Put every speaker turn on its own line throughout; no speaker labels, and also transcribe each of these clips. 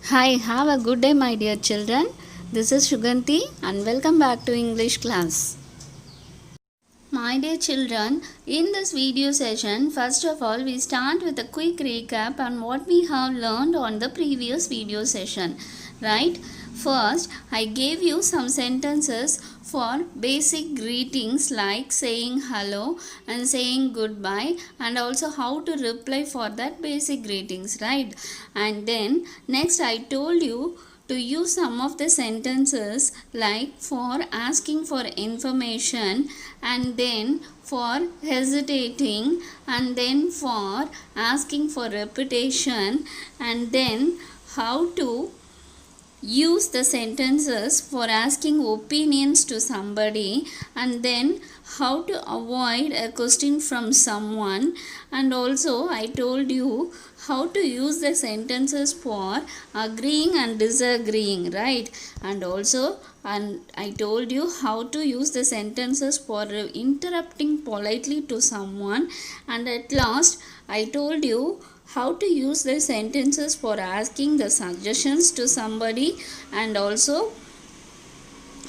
Hi, have a good day, my dear children. This is Shuganti, and welcome back to English class. My dear children, in this video session, first of all, we start with a quick recap on what we have learned on the previous video session, right? First, I gave you some sentences for basic greetings like saying hello and saying goodbye, and also how to reply for that basic greetings, right? And then next I told you to use some of the sentences like for asking for information, and then for hesitating, and then for asking for reputation, and then how to use the sentences for asking opinions to somebody, and then how to avoid a question from someone. And also I told you how to use the sentences for agreeing and disagreeing, right? And also I told you how to use the sentences for interrupting politely to someone. And at last I told you how to use the sentences for asking the suggestions to somebody, and also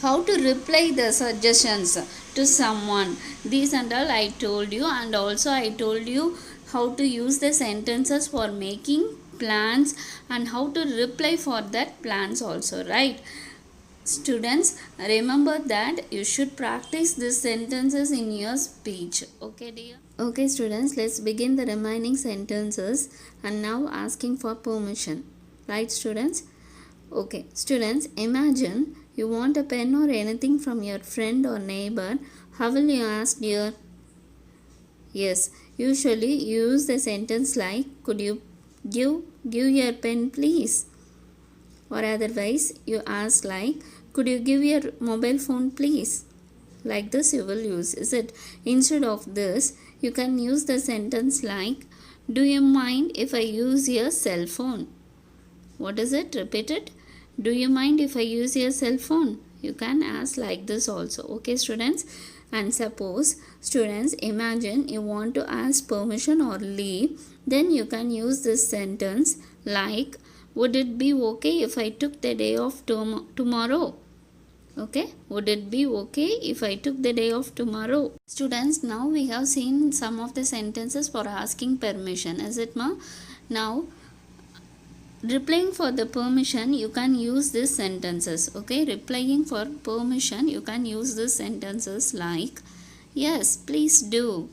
how to reply the suggestions to someone. These and all I told you. And also I told you how to use the sentences for making plans and how to reply for that plans also, right? Students, remember that you should practice these sentences in your speech. Okay, dear? Okay, students, let's begin the remaining sentences. And now asking for permission. Right, students? Okay, students, imagine you want a pen or anything from your friend or neighbor. How will you ask, dear? Yes, usually use the sentence like, could you give your pen, please? Or otherwise you ask like, could you give your mobile phone, please? Like this you will use, is it? Instead of this, you can use the sentence like, do you mind if I use your cell phone? What is it? Repeat it. Do you mind if I use your cell phone? You can ask like this also. Okay, students? And suppose, students, imagine you want to ask permission or leave, then you can use this sentence like, would it be okay if I took the day off tomorrow? Okay, would it be okay if I took the day off tomorrow? Students, now we have seen some of the sentences for asking permission, is it ma? Now, replying for the permission, you can use these sentences. Okay, replying for permission, you can use these sentences like, yes, please do.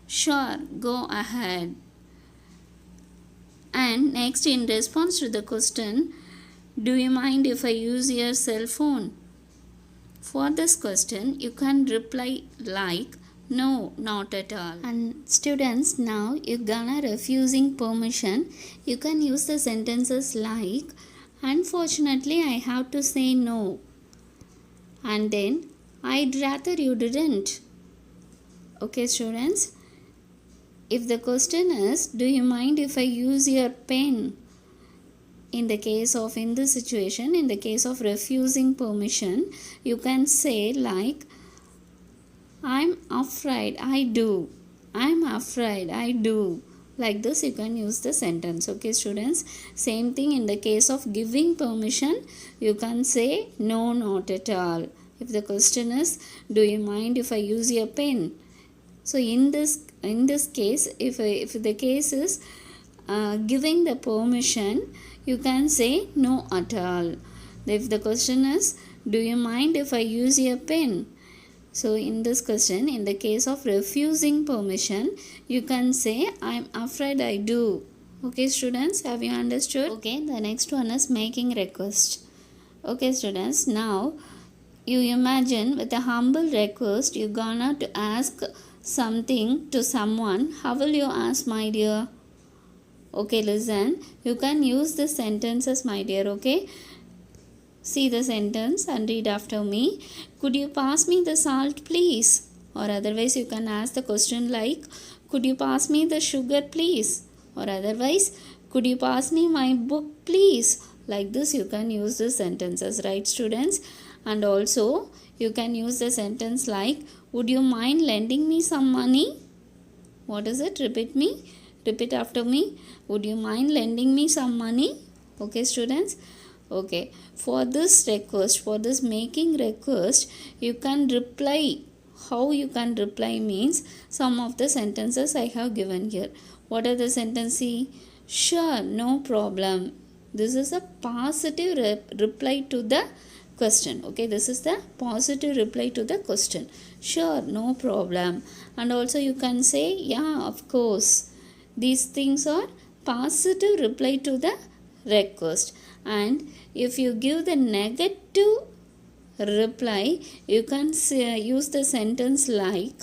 Sure, go ahead. And next, in response to the question, do you mind if I use your cell phone? For this question, you can reply like, no, not at all. And students, now you're gonna refusing permission. You can use the sentences like, unfortunately, I have to say no. And then, I'd rather you didn't. Okay, students? If the question is, do you mind if I use your pen? In the case of, in this situation, in the case of refusing permission, you can say like, I'm afraid I do. I'm afraid I do. Like this you can use the sentence. Okay, students? Same thing in the case of giving permission, you can say no, not at all. If the question is, do you mind if I use your pen? So in this case, if the case is giving the permission, you can say no at all. If the question is, do you mind if I use your pen? So in this question, in the case of refusing permission, you can say, I'm afraid I do. Okay, students, have you understood? Okay, the next one is making request. Okay, students, now you imagine with a humble request, you're gonna to ask something to someone. How will you ask, my dear? Okay, listen, you can use the sentences, my dear. Okay, see the sentence and read after me. Could you pass me the salt, please? Or otherwise you can ask the question like, could you pass me the sugar, please? Or otherwise, could you pass me my book, please? Like this you can use the sentences, right, students? And also you can use the sentence like, would you mind lending me some money? What is it? Repeat after me. Would you mind lending me some money? Okay, students. Okay, for this request, for this making request, you can reply. How you can reply means some of the sentences I have given here. What are the sentences? Sure, no problem. This is a positive reply to the question. Okay, this is the positive reply to the question. Sure, no problem. And also you can say, yeah, of course. These things are positive reply to the request. And if you give the negative reply, you can say, use the sentence like,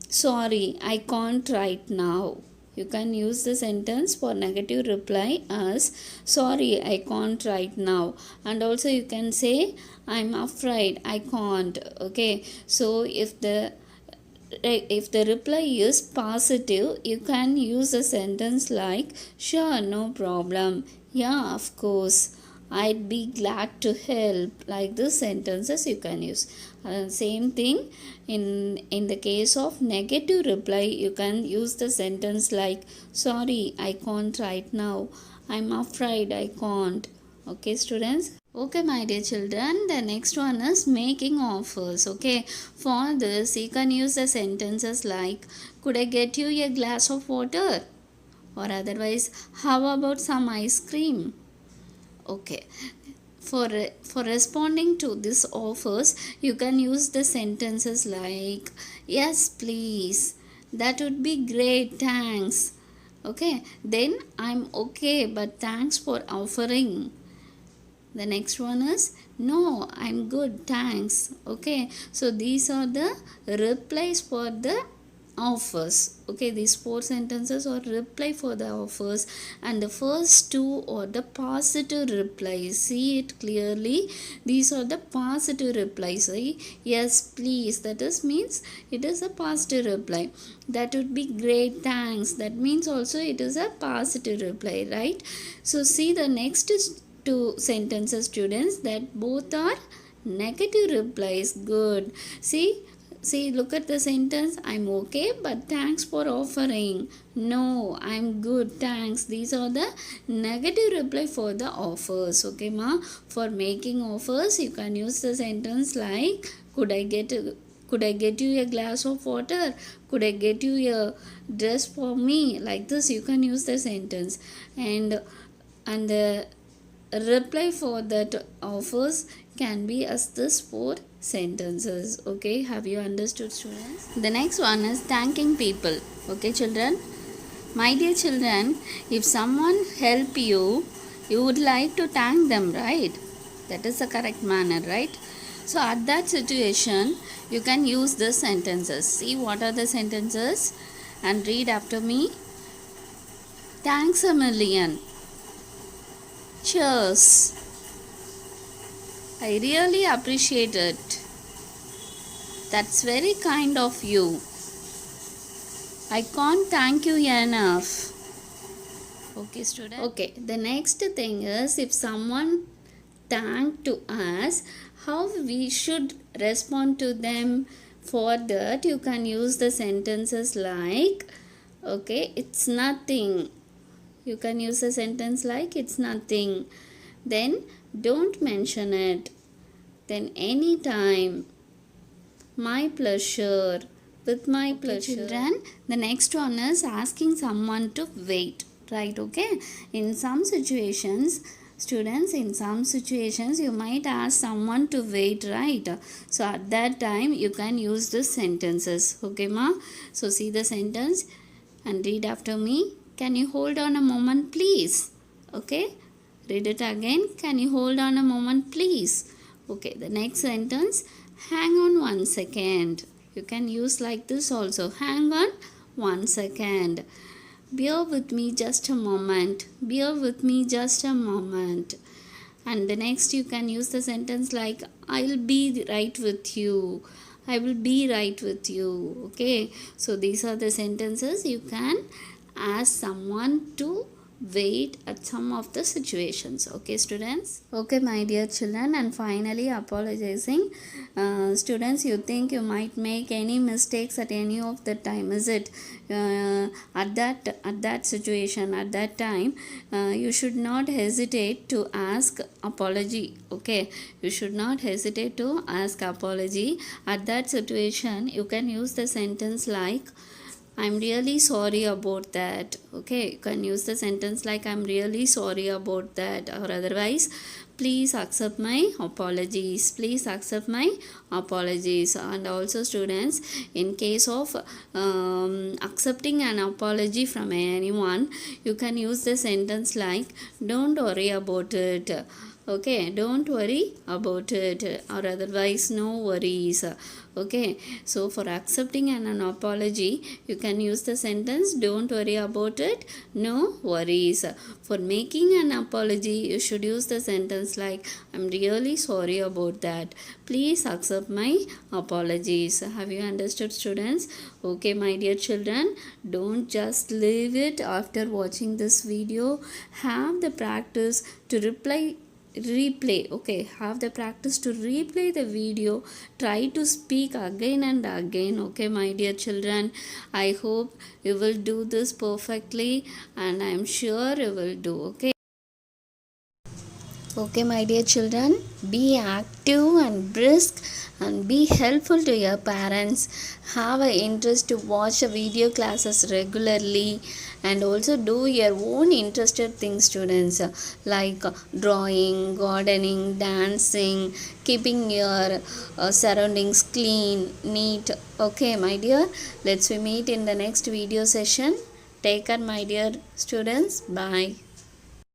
sorry, I can't right now. You can use the sentence for negative reply as, sorry, I can't right now. And also you can say, I'm afraid, I can't. Okay, so if the reply is positive, you can use a sentence like, sure, no problem. Yeah, of course. I'd be glad to help. Like this sentences you can use. Same thing in the case of negative reply, you can use the sentence like, sorry, I can't right now. I'm afraid I can't. Okay, students. Okay, my dear children, the next one is making offers. Okay, for this you can use the sentences like, could I get you a glass of water? Or otherwise, how about some ice cream? Okay, for responding to these offers, you can use the sentences like, yes please, that would be great, thanks. Okay, then I'm okay, but thanks for offering. The next one is, no, I'm good, thanks. Okay, so these are the replies for the offers. Okay, these four sentences are reply for the offers, and the first two are the positive replies. See it clearly, these are the positive replies. Yes please, that is means it is a positive reply. That would be great, thanks, that means also it is a positive reply, right? So see the next two sentences, students, that both are negative replies. Good. See, look at the sentence, I'm okay, but thanks for offering. No, I'm good, thanks. These are the negative reply for the offers. Okay, ma? For making offers, you can use the sentence like, could I get you a glass of water? Could I get you a dress for me? Like this, you can use the sentence. And the reply for that offers can be as this four sentences. Okay, have you understood, students? The next one is thanking people. Okay, children. My dear children, if someone help you, you would like to thank them, right? That is the correct manner, right? So at that situation, you can use the sentences. See what are the sentences and read after me. Thanks a million. Cheers. I really appreciate it. That's very kind of you. I can't thank you enough. Okay, student. Okay, the next thing is, if someone thank to us, how we should respond to them. For that, you can use the sentences like, okay, it's nothing. You can use a sentence like, it's nothing. Then don't mention it. Then anytime. My pleasure. With my pleasure. Children, the next one is asking someone to wait. Right, okay? In some situations, students, in some situations you might ask someone to wait, right? So at that time you can use the sentences. Okay, ma? So see the sentence and read after me. Can you hold on a moment, please? Okay, read it again. Can you hold on a moment, please? Okay, the next sentence, hang on 1 second. You can use like this also. Hang on 1 second. Bear with me just a moment. Bear with me just a moment. And the next you can use the sentence like, I'll be right with you. I will be right with you. Okay, so these are the sentences you can ask someone to wait at some of the situations. Okay, students? Okay, my dear children, and finally apologizing. Students, you think you might make any mistakes at any of the time, is it? At that situation, at that time, you should not hesitate to ask apology. Okay, you should not hesitate to ask apology. At that situation, you can use the sentence like, I'm really sorry about that. Okay, you can use the sentence like, I'm really sorry about that, or otherwise, please accept my apologies. Please accept my apologies. And also, students, in case of accepting an apology from anyone, you can use the sentence like, don't worry about it. Okay, don't worry about it, or otherwise, no worries. Okay, so for accepting an apology, you can use the sentence, don't worry about it, no worries. For making an apology, you should use the sentence like, I'm really sorry about that, please accept my apologies. Have you understood, students? Okay, my dear children, don't just leave it after watching this video. Have the practice to replay. Okay, have the practice to replay the video. Try to speak again and again. Okay, my dear children, I hope you will do this perfectly, and I am sure you will do. Okay, my dear children, be active and brisk and be helpful to your parents. Have an interest to watch the video classes regularly, and also do your own interested things, students, like drawing, gardening, dancing, keeping your surroundings clean, neat. Okay, my dear, let's meet in the next video session. Take care, my dear students. Bye.